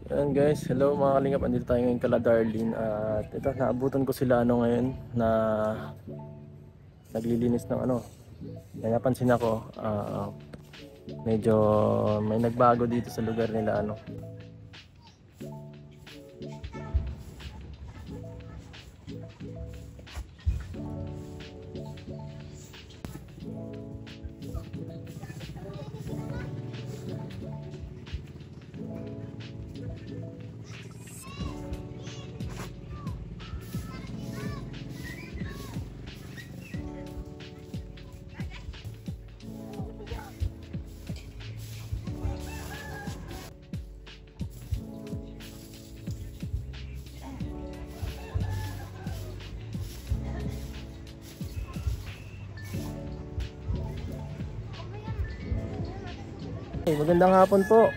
Ayan guys, hello mga kalingap, andito tayo ngayon kala Darlene at ito, naabutan ko sila ngayon na naglilinis ng may napansin ako, medyo may nagbago dito sa lugar nila Magandang hapon po.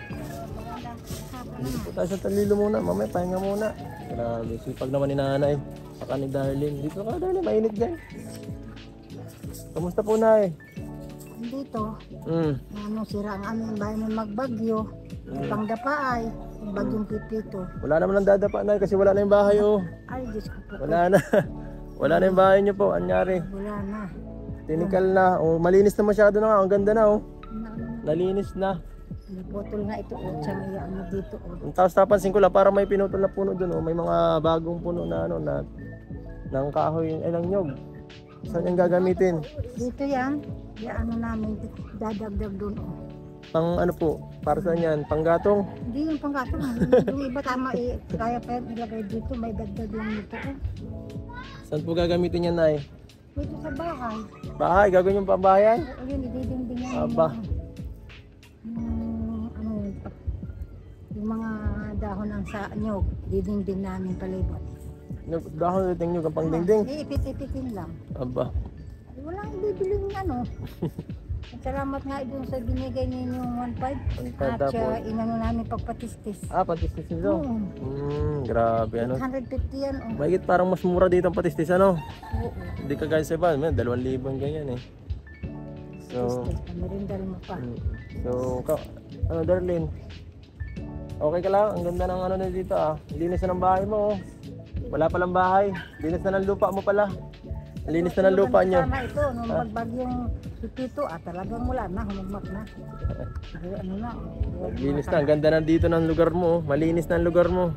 Dito po tayo sa Talilo muna, mamaya pahinga muna. Grabe, sipag naman ni nanay, saka ni Darlene. Dito ka Darlene, mainit dyan. Kamusta po nay? Dito, sira ang aming bahay ng magbagyo. Pangdapa ay, bagyong pipito. Wala naman ang dadapa nay kasi wala na yung bahay Ay, Diyos ko po. Wala na. Wala na yung bahay niyo po, anyari. Wala na. Tinikal na. Malinis na masyado na nga, ang ganda na Nalinis na. Naputol nga ito siyang iyaan mo dito Tapos napansin ko lang, para may pinutol na puno dun may mga bagong puno na ng kahoy, ng nyog. Saan yung gagamitin? Dito yan, namin, dadagdag doon Pang po? Para saan yan? Panggatong? Hindi yung panggatong. Yung iba tama kaya pa ilagay dito, may dagdag lang nito Saan po gagamitin yan nay? Dito sa bahay. Bahay? Gagawin yung pambahayan? Yun, ididingding yan. Aba. Yung mga dahon ng sa nyog, didingding namin palibot. Dahon ng nyog ang pangdingding? Iipit-ipitin lang. Aba. Walang bibiling Salamat nga doon sa binigay ninyong 1.5 at inano namin pagpatistis. Patistis nito? Grabe 150 yan Mahigit parang mas mura dito ang patistis Oo. Hindi ka guys sa iba, 2,000 ganyan So, merindal mo pa. So, Darlene, okay ka lang? Ang ganda ng na dito Linis na ng bahay mo Wala palang bahay. Linis na ng lupa mo pala. Linis na ng lupa nyo. Sana ito, nung magbagyong pipito, talagang wala na, humagmak na. Linis na, ang ganda na dito ng lugar mo. Malinis na ang lugar mo.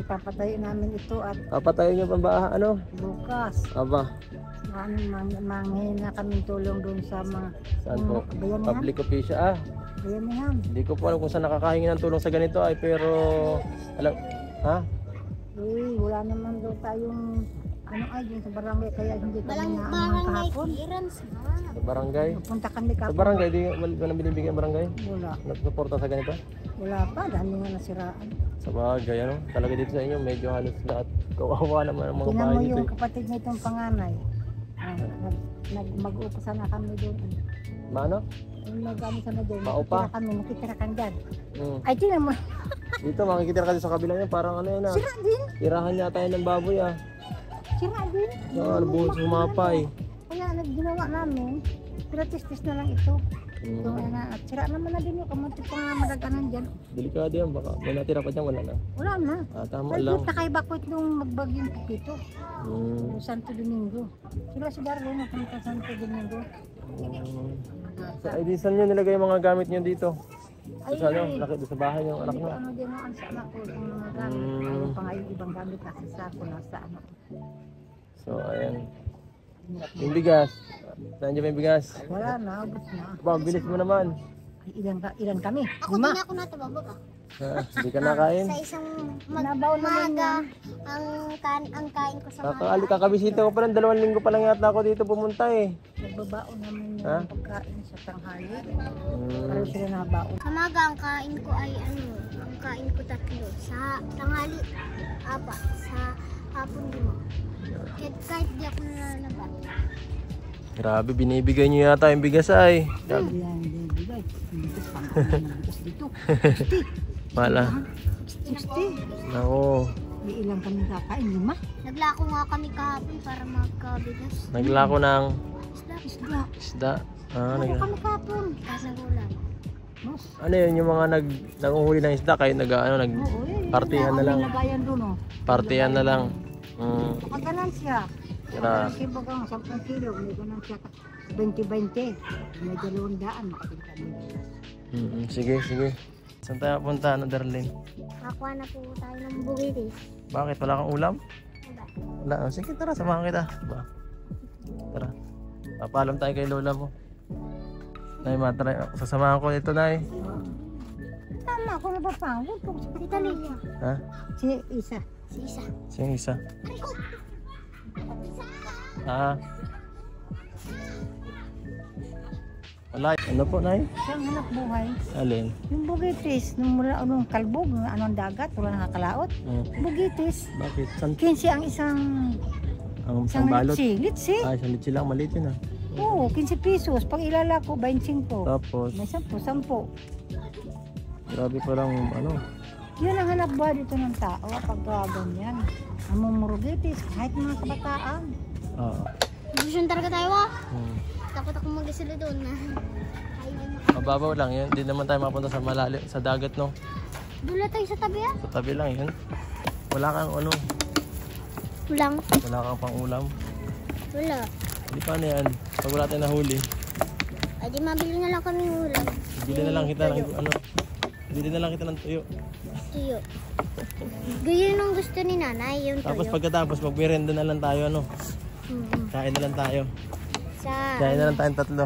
Ipapatayo namin ito at papatayo nyo pa ba? Bukas. Aba. Manghin na kami tulong doon sa mga Saan po? Public official. Bayanihan. Hindi ko po alam kung saan nakakahingi ng tulong sa ganito pero alam, wala naman doon tayong yung sa barangay kaya hindi kami naamang kahapon. Sa barangay? Punta kami kahapon. Sa barangay, di wala binibigyan ng barangay? Wala. Nagsuporta sa ganito? Wala pa, dami nga nasiraan. Sa bagay, talaga dito sa inyo, medyo halos lahat. Kawawa naman ang mga bahay dito. Yung kapatid nitong panganay. Mag-uupasan na kami doon. Maano? Nag-ano sana doon. Maupa? Nakitira kami dyan. Ay, tinan mo. Dito, makikitira kasi sa kabila niya, parang Sira din. Tirahan niya tayo ng baboy Sira din. Buhos sumapay. Kaya ginawa namin, pinatistis na lang ito. At sira naman na din yung kamunti pa nga madaganan dyan. Delikado yan, baka may natira pa dyan, wala na. Wala na. Tama lang. Dito kay Bakwit nung magbagyong pipito. Santo Domingo. Sila si Darlene napunta Santo Domingo. So, ay di saan nyo nilagay yung mga gamit nyo dito? Ay, Laki sa bahay yung anak mo. Din ang sa anak ko yung mga gamit. Ayaw pa nga yung ibang gamit kasi sa ako nasa So, ayan. Yung bigas. Saan dyan yung bigas? Wala na, ubos na. Bilis mo naman. Ilan kami? Ako din ako natababa ka. Hindi ka nakain? Sa isang Nabaw naman yan. ang kain ko sa mga. Kakabisita ko pa lang, 2 linggo pa lang yata ako dito pumunta Nagbabaon naman yung pagkain sa tanghali. Pero sila nabaon. Sa maga ang kain ko ay ang kain ko 3. Sa tanghali, 4. Sa hapon 5. Kahit di ako nalalabat. Grabe, binibigay nyo yata yung bigas ay. Yan, bibigay. Dito. Wala. 60. Nako. May ilang kami kakain, 5. Naglako nga kami kahapon para magkabigas. Naglako ng Isda. isda. Ano kami kahapon? Kasi ulam. Mas, Ano yun, yung mga nanguhuli ng isda, kayo partihan na lang. Lagayan doon, oh. Partihan na lang. Pagkanan siya. Tara. Kasi bagang 10 kilo, may ganun siya 20-20. May 200, makapinta mo. Sige, sige. Saan tayo punta, Darlene? Kakuha na po tayo ng bugilis. Bakit? Wala kang ulam? Wala. Wala. Sige, tara, samahan kita. Diba? Tara. Papaalam tayo kay lola mo. Nay, matry. Sasamahan ko dito, Nay. Tama, ako napapangod. Si Talia. Ha? Si Isa. Si Isa. Sino isa? Ah. Wala. Ano po, Nay? Siyang hanap buhay. Alin? Yung bugitis, nung mula anong kalbog, anong dagat, wala nakakalaot. Bugitis. Bakit? San? 15 ang isang Ang balot? litsi. Ay, isang litsi lang. Maliit yun, ah. Oo, 15 pesos. Pag ilala ko, 25. Tapos, May 10. grabe parang ano. Yun ang hanap buhay dito ng tao pag ganyan. Ang mumurugitis, kahit mga kabataan. Oo. Gusto talaga tayo ah. Hmm. Takot ako mag-isilo doon na. Mababaw lang yun. Hindi naman tayo mapunta sa malalim, sa dagat, no? Dula tayo sa tabi ah. Sa tabi lang yun. Wala kang ano, Ulang. wala kang pang ulam. Wala. Hindi pa na yan. Pag wala tayong nahuli, Ay di mabili na lang kami ng ulam. bili na lang kita ng ano. Bili na lang kita ng tuyo. Tuyo. Ganyan ang gusto ni nanay, yung tuyo. Tapos pagkatapos, magmerenda na lang tayo, ano. Kain na lang tayo. Kain na lang tayong tatlo.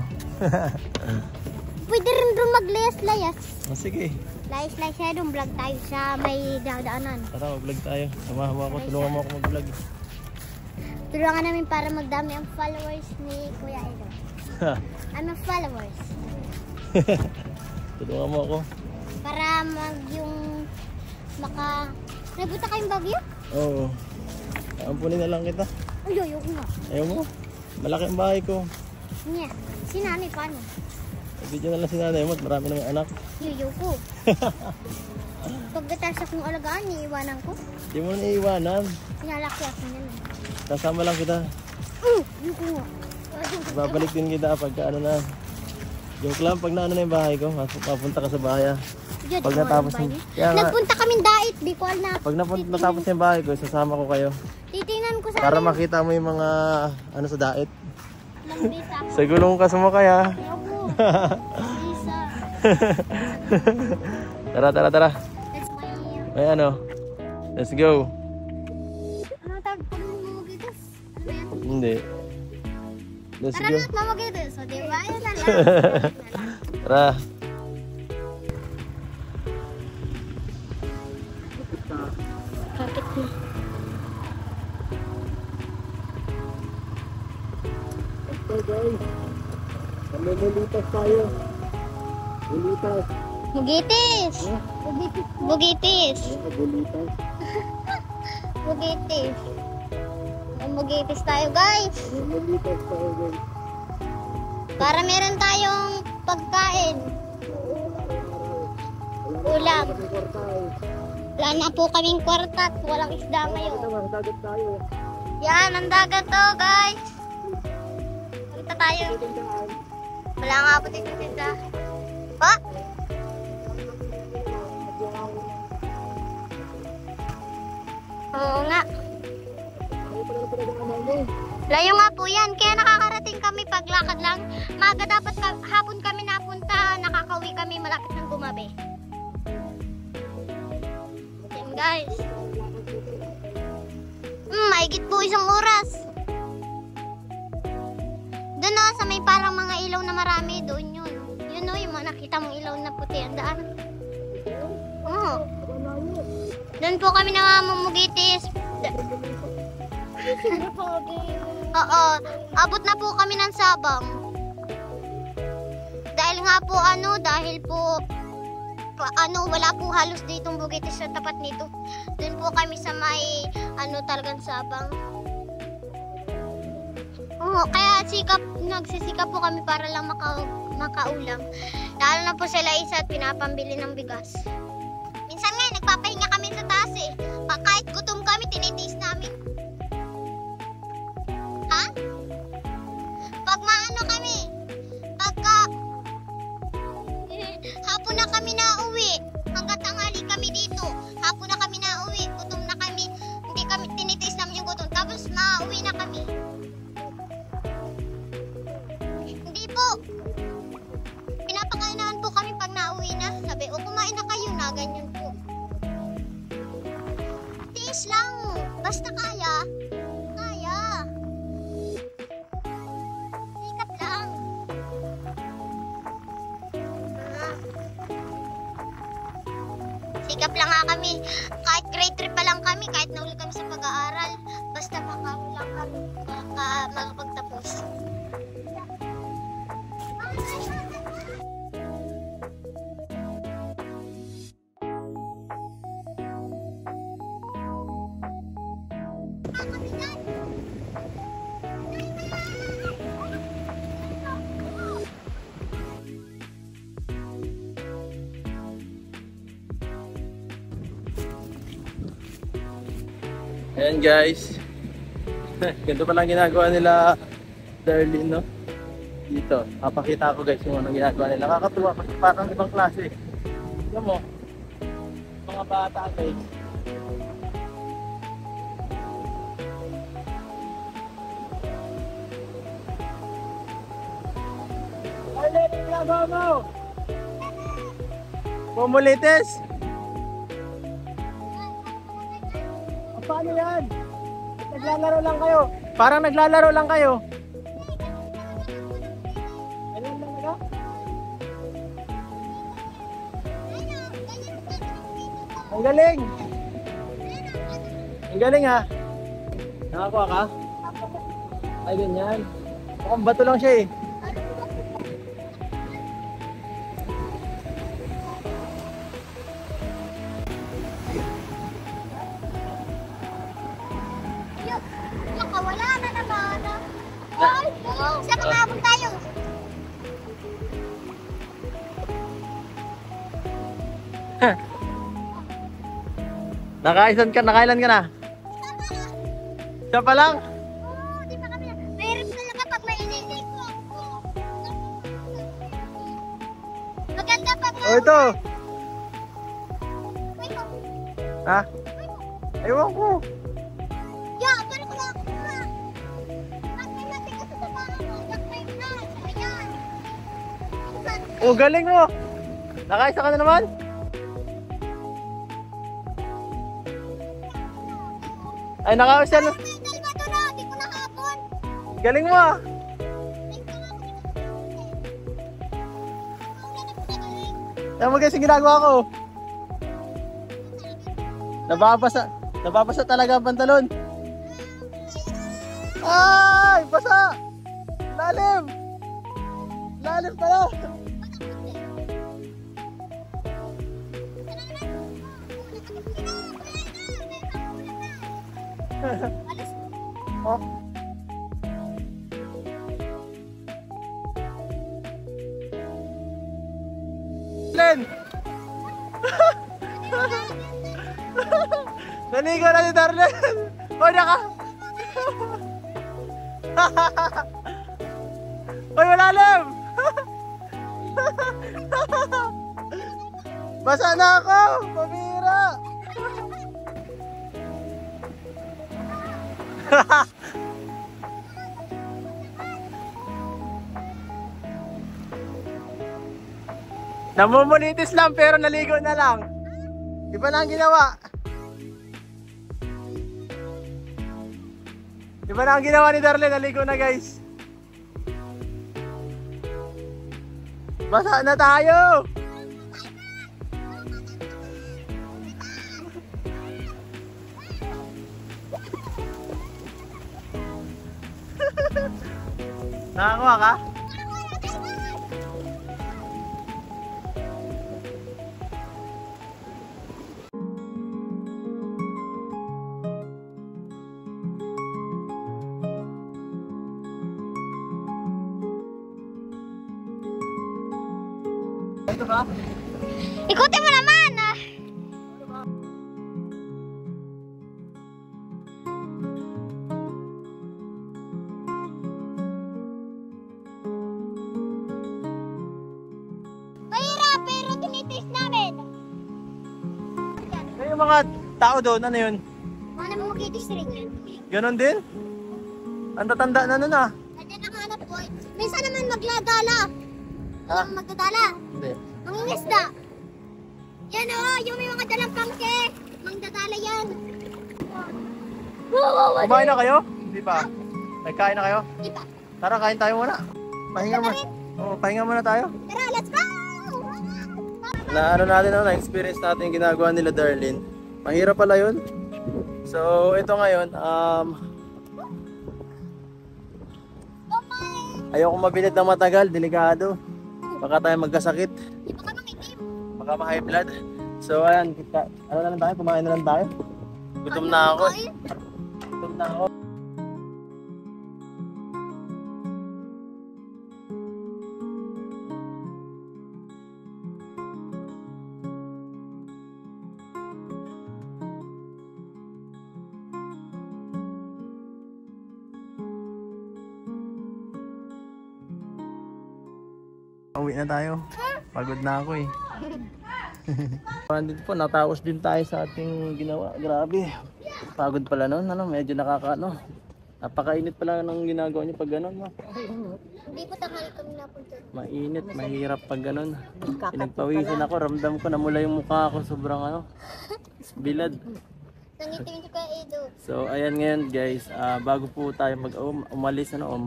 Pwede rin doon maglayas-layas. Oh, sige. Layas-layas siya doon, vlog tayo sa may dadaanan. Tara, mag-vlog tayo. Samahan mo ako, tulungan mo ako mag-vlog. Tulungan namin para magdami ang followers ni Kuya Edo. Ano followers? Tulungan mo ako. Para Nabuta kayong bagyo? Oo. Ampunin na lang kita. Uy, ayoko nga. Ayaw mo? Malaki ang bahay ko. Niya, si nanay paano? Video na lang si nanay mo at marami namang anak. Ayoko. Pagkatapos akong alagaan, iiwanan ko. Hindi mo na iiwanan. Pinalaki ako na lang. Kasama lang kita. Ayoko nga. Babalik din kita pagka ano na. Joke lang, pag naano na yung bahay ko, papunta ka sa bahay. Diyan, Pag natapos yung... Kaya nga, nagpunta kaming dait, Bicol na. pag natapos yung bahay ko, sasama ko kayo. Titingnan ko sa Para makita mo yung mga ano sa dait. lambisa. Sa gulong ka sumakay ha. Ayoko. Lisa. Tara. That's my... May ano. Let's go. Ano tawag ko mamagitas? Ano yan? Hindi. Let's Tara go. na't mamagitas. So, diba? Ayun na lang. Tara. Kapit mo. Okay guys. Mamulitas tayo. Bulitas. Bugitis! Bugitis! Bulitas. Bugitis! Bugitis tayo guys! Mamulitas tayo guys. Para meron tayong pagkain. Ulam. Wala na po kaming kwarta at walang isda ngayon. Dagat tayo. Yan, ang dagat to guys. Punta tayo. Wala nga po dito isda. Pa? Oo nga. Layo nga po yan. Kaya nakakarating kami paglakad lang. Maga dapat hapon kami napunta. Nakakauwi kami malapit ng gumabi. Yan guys. Mahigit po 1 oras. Doon na sa may parang mga ilaw na marami. Doon yun. Yun o, yung mga nakita mong ilaw na puti. Ang daan. Oo. Doon po kami namumugitis. Oo. Abot na po kami ng Sabang. Dahil nga po wala po halos ditong bugitis sa tapat nito. Doon po kami sa may talagang Sabang. Oo, kaya nagsisikap po kami para lang makaulam. Lalo na po sila isa at pinapambili ng bigas. Minsan nga, nagpapahinga kami sa taas eh. Kahit gutom kami, tinitiis namin. Ha? Pag maano kami, pagka hapon Ganyan po. Tiis lang. Basta kaya. Kaya. Sikap lang. Sikap lang nga kami. Kahit grade 3 pa lang kami, kahit nahuli kami sa pag-aaral, basta makaulang kami, makapagtapos. Ayan guys. Ganito pa lang ginagawa nila Darlene, no? Dito. Papakita ko guys yung anong ginagawa nila. Nakakatuwa kasi parang ibang klase. Tignan mo. Mga bata guys. Darlene, yung ginagawa mo! Pumulitis! Paano yan? Naglalaro lang kayo. Parang naglalaro lang kayo. Ganyan lang nila? Ang galing! Ang galing ha? Nakakuha ka? Ay ganyan. Mukhang bato lang siya eh. Nakawala na naman. Ay, saan makabog tayo? Nakailan ka na? Siya pa lang? Oo, di pa kami. Mahirap talaga pag may inisip ko. Maganda pag O ito. Wait, oh. Ha? Ewan ko. Ya, pero ko lang ako na. Pag may matigas sa bahay mo, nag-five na. Ayan. Oh, galing mo. Nakaisa ka na naman? Ay, nakaisa na. May dalawa doon na, di ko nakapon. Galing mo ah. Tama guys, yung ginagawa ko. Nababasa talaga ang pantalon. Ay, basa. Lalim. Lalim pala. Oh. Len. Naligo na si Darlene. Hoy, naka. Hoy, malalim. Basa na ako. Pamira. Namumulitis lang pero naligo na lang. Iba na ang ginawa. Iba na ang ginawa ni Darlene, naligo na guys. Basa na tayo. Nakakuha ka? Ito ba? Ikutin mo naman ah. Mahirap pero tinitis namin. Yung mga tao doon, ano yun? Mga namumukitis rin. Ganon din? Ang tatanda na nun ah. Nandiyan nakahanap ko. Minsan naman magladala. Ha? Magdadala. Hindi. Mangingisda. Yan o, yung may mga dalang pangke. Mangdadala yan. Kumain na kayo? Hindi pa. Nagkain na kayo? Di ba? Tara, kain tayo muna. Pahinga muna. Oo, pahinga muna tayo. Tara, let's go! Na ano natin, na-experience natin yung ginagawa nila Darlene. Mahirap pala yun. So, ito ngayon, ayoko mabilit ng matagal, delikado. Baka tayo magkasakit. Di ba ka mangitim? Baka ma-high blood. So, ayan, ano na lang tayo? Kumain na lang tayo. Gutom na ako. Gutom na ako. Uwi na tayo. Pagod na ako eh. Dito po, natapos din tayo sa ating ginawa. Grabe. Pagod pala nun. Medyo nakakaano. Napakainit pala ng ginagawa niyo pag gano'n. Hindi po tanghali kami napunta. Mainit, mahirap pag gano'n. Pinagpawisan ako. Ramdam ko namula yung mukha ko. Sobrang bilad. Nangitim ko kay Edo. So ayan ngayon guys. Bago po tayo umalis o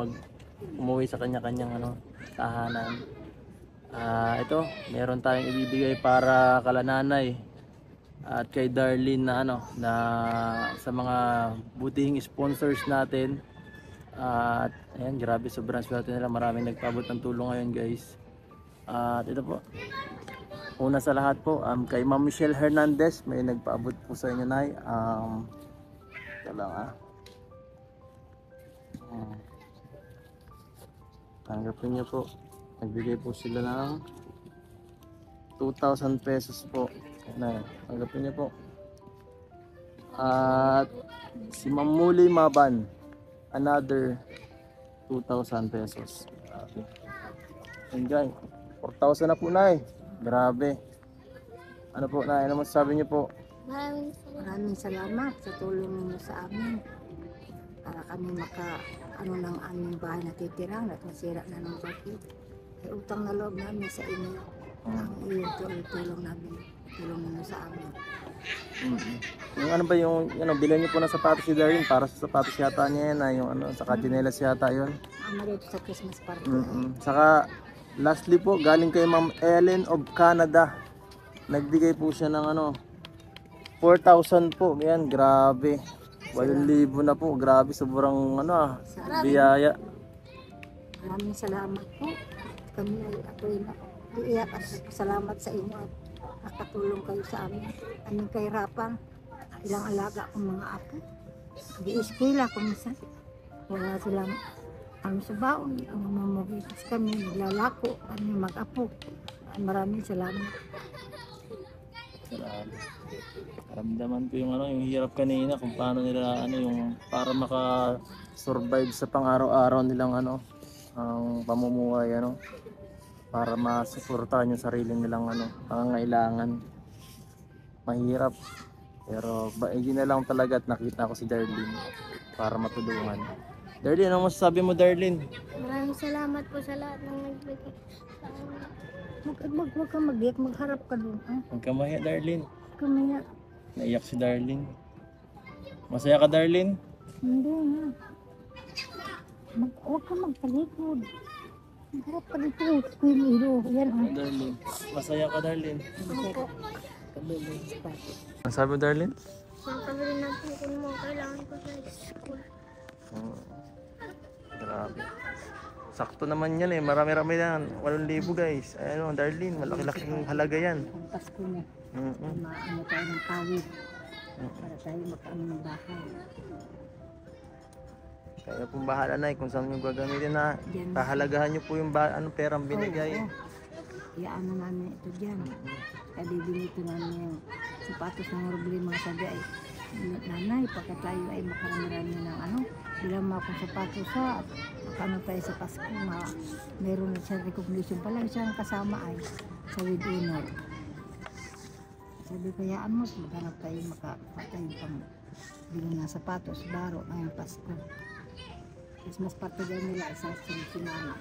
umuwi sa kanya-kanyang tahanan. Ito, meron tayong ibibigay para kala nanay at kay Darlene na sa mga butihing sponsors natin. At ayan, grabe, sobrang swerte nila. Maraming nagpaabot ng tulong ngayon guys. At ito po, una sa lahat po, kay Ma'am Michelle Hernandez, may nagpaabot po sa inyo, nay. Ito lang tanggapin niyo po. Nagbigay po sila ng 2,000 pesos po. Na, tanggapin niyo po. At si Mamuli Maban, another 2,000 pesos. Grabe. Enjoy. 4,000 na po, nay. Grabe. Ano po, nay? Ano masasabi niyo po? Maraming salamat sa tulong ninyo sa amin. Para kami ng aming bahay na titirang at nasira na ng bakit. Ay utang na loob namin sa inyo. Ang iyong tulong namin. Tulong ninyo sa amin. Yung ano ba yung bilhan niyo po ng sapatos si Darlene? Para sa sapatos yata niya yan. Yung saka chinelas yata yun. Dito sa Christmas party. Saka lastly po, galing kay Ma'am Ellen of Canada. Nagbigay po siya ng 4,000 po. Yan, grabe. 8,000 na po. Grabe, sobrang biyaya. Maraming salamat po. Kami ay ako'y iiyak at salamat sa inyo at nakatulong kayo sa amin. Aming kahirapan, ilang alaga kong mga apo. Di-eskwela ko minsan. Wala silang sa baon. Ang mamagitas kami, naglalako, kami mag-apo. Maraming salamat. Karamdaman ko yung hirap kanina kung paano nila yung para maka-survive sa pang-araw-araw nilang ang pamumuhay para masuportahan yung sarili nilang pangangailangan. Mahirap pero hindi na lang talaga at nakita ko si Darlene para matulungan. Darlene, anong masasabi mo, Darlene? Maraming salamat po sa lahat ng nagbigay. Huwag kang mag-iyak, magharap ka doon. Huwag ka mahiya, Darlene. Kumiyak. Naiyak si Darlene. Masaya ka, Darlene? Hindi na. Huwag kang magpalikod. Magharap ka dito. Kuya yan Darlene. Masaya ka, Darlene. Ang sabi mo, Darlene? Makabili natin kung mga kailangan ko sa school. Grabe. Sakto naman yan marami-rami yan. 8,000 guys. Darlene, malaki-laking halaga yan. Ang Pasko na. Maano tayo ng tawid. Para tayo makaano ng bahay. Kaya pong bahala na kung saan nyo gagamitin na. Pahalagahan nyo po yung perang binigay. Iyaano namin ito dyan. Kaya dito namin yung sapatos ng rubli mga sabi ay nanay, pagka tayo ay makarami-rami ng bilang mga kong sapatos at makano tayo sa Pasko, meron na siya recognition pala siyang kasama ay sa winner. Sabi kayaan mo, maghanap tayo makapatay pang bilhin ng sapatos, baro ngayong Pasko. Christmas party dyan nila isa sa sinama.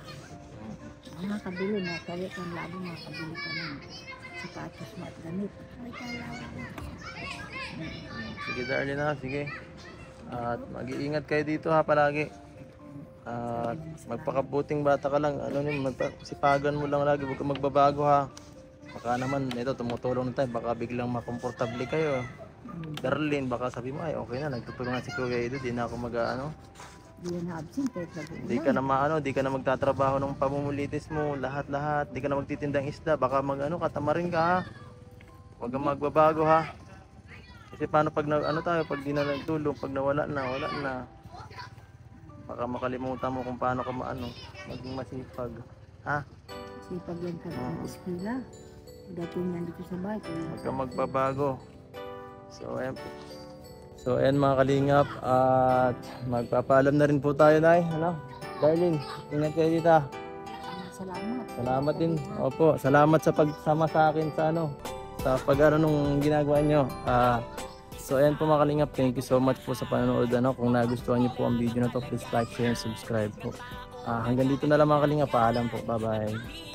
Ang nakabili na, kaya kang labo makabili ka naman. sapatos mo at damit. Sige Darlene ha, sige. At mag-iingat kayo dito ha palagi. At magpakabuting bata ka lang. Ano yun, sipagan mo lang lagi, huwag kang magbabago ha. Baka naman, ito tumutulong na tayo, baka biglang makomportable kayo. Darlene, baka sabi mo, ay okay na, nagtutulong na si Kuya Edo, di na ako mag-ano. Di na absent kahit nag-uulan. Di ka na maano, di ka na magtatrabaho ng pamumulitis mo, lahat-lahat. Di ka na magtitindang isda, baka mag-ano, katamarin ka ha. Huwag kang magbabago ha. Kasi paano pag pag di na nagtulong, pag nawala na, wala na. Baka makalimutan mo kung paano ka maging masipag. Ha? Sipag yan ka ng eskwela. Dating yan dito sa bahay. Huwag kang magbabago. So ayan mga kalingap, at magpapaalam na rin po tayo, Nay. Ano? Darlene, ingat kayo dito. Salamat. Salamat din. Opo, salamat sa pagsama sa akin sa sa pag-ano nung ginagawa nyo. So ayan po mga kalingap, thank you so much po sa panonood. Kung nagustuhan nyo po ang video na to, please like, share, and subscribe po. Hanggang dito na lang mga kalingap, paalam po. Bye bye.